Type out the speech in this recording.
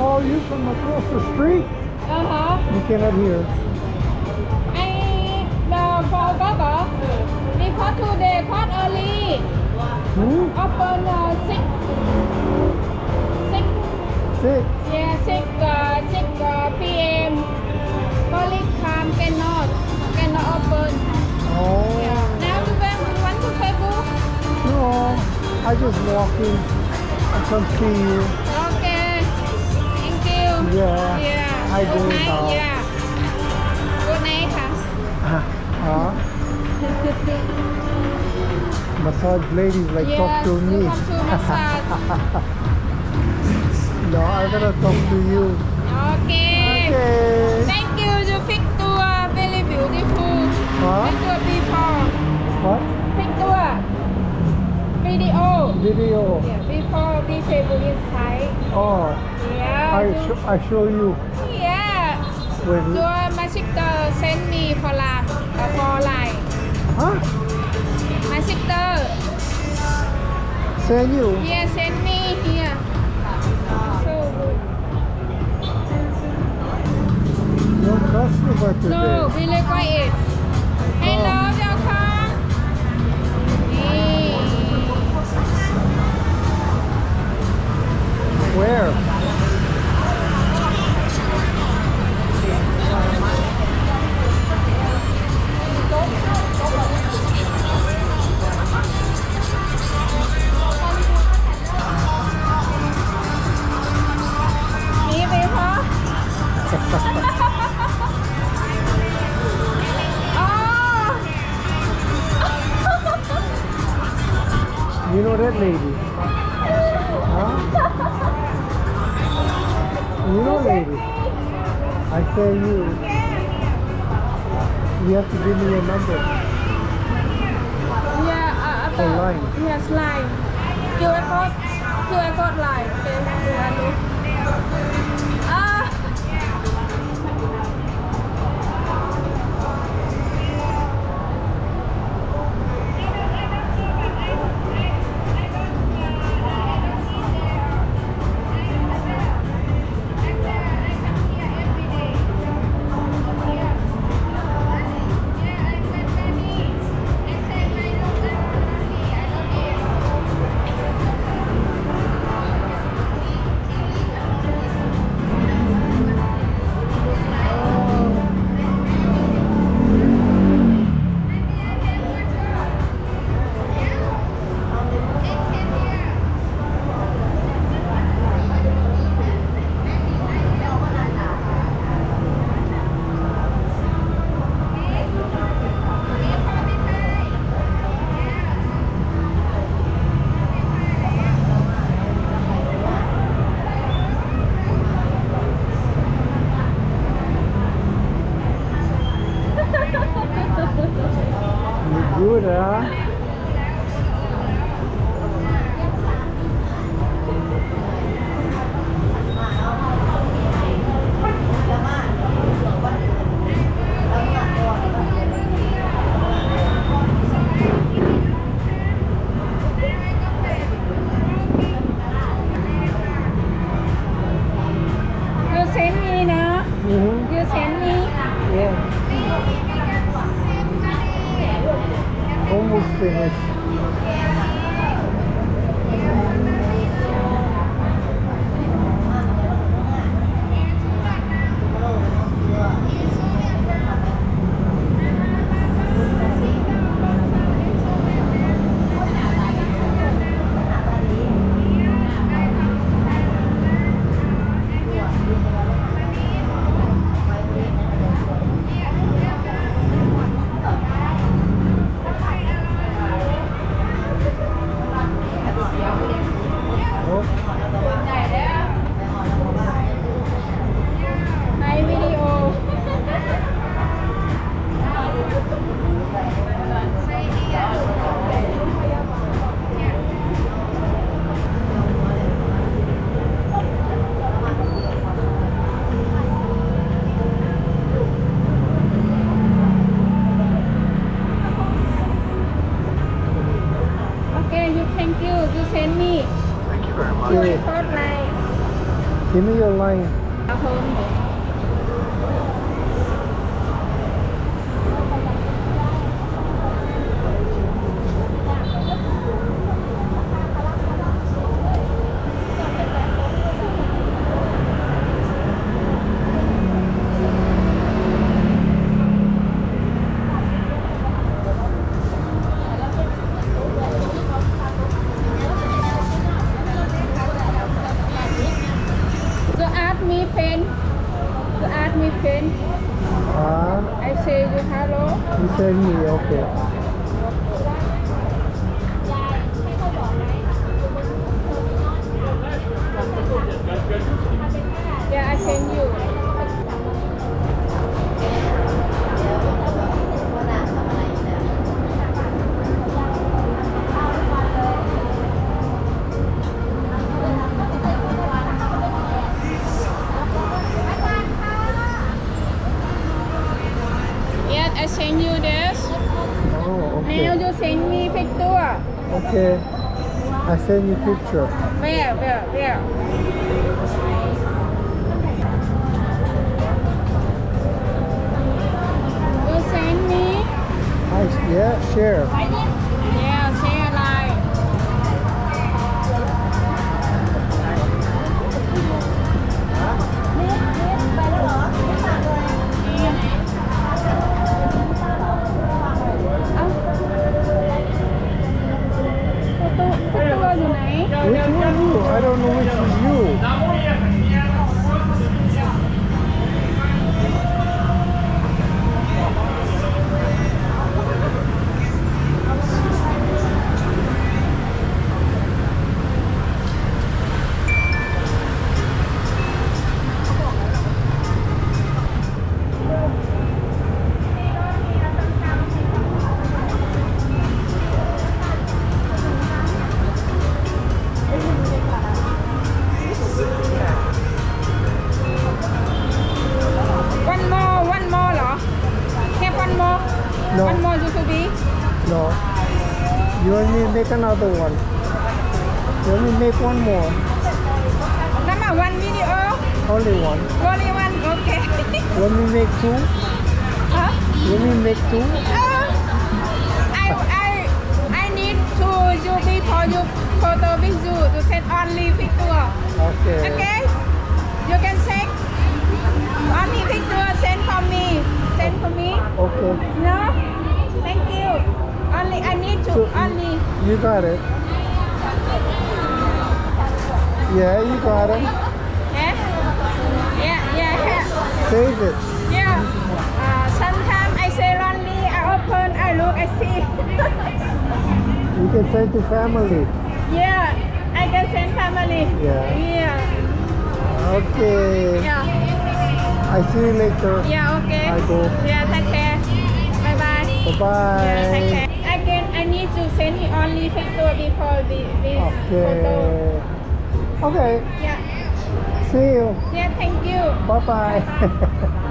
call you from across the street. You cannot hear. Forgot because today quite early. Open 6. Six. Yeah, 6 p.m. Only time cannot open. Oh. Yeah. Now you want to Facebook? No, I just walking. I come see you. Okay. Thank you. Yeah. Yeah. I do Good night. now. Yeah. Good night ค่ะ Massage ladies like talk to Yeah, me. you want to massage. No, I gotta talk to you. Okay. Okay. Thank you. You picture very beautiful. Huh? Picture before. What? Picture. Video. Video. Yeah, before this table inside. Oh, Yeah. I show you Yeah. when. Your my sister send me for line. Huh? My sister. Send you. Yeah, send me here. So good. No customer today. No, really quiet. Hello, welcome. Hey. Where? Here before. Oh. You know that lady? Huh? You know lady? I tell you, you have to give me your number. Yeah, Online. Yes, line. QR code line. Okay, look. Ah. You good, huh? You send me now. Mm-hmm. You send me. Yeah. Almost finished. Oh, Hi, video. Okay, you thank you. You send me. okay. QR code line. Give me your line. Ở home. So ask me friend. So ask me friend. I say you hello. You send me, okay. Yeah, I send you. Yes, I send you this. Oh, okay. Now you send me picture. Okay. I send you picture. Where? You send me. Yeah, share. Yeah, say like. Pictureอยู่ไหน Which one you? I don't know which is you. One more เหรอ แค่ one more No. one more YouTube No. You want me to make another one? You want me to make one more? number one video Only one. only one okay You want me to make two? huh? You want me to make two? I need to you before you photo with you to send only picture Okay. okay you can check only picture send for me Okay. no thank you only I need to So- only You got it. Yeah, you got it. yeah Save it. yeah sometimes I say lonely I open I look I see You can send to family. yeah I can send family Yeah. Okay. yeah I see you later. yeah okay I go. yeah take care bye bye Bye-bye. yeah take care again I need to send you only picture before this photo Okay. Okay. yeah See you. yeah thank you Bye-bye.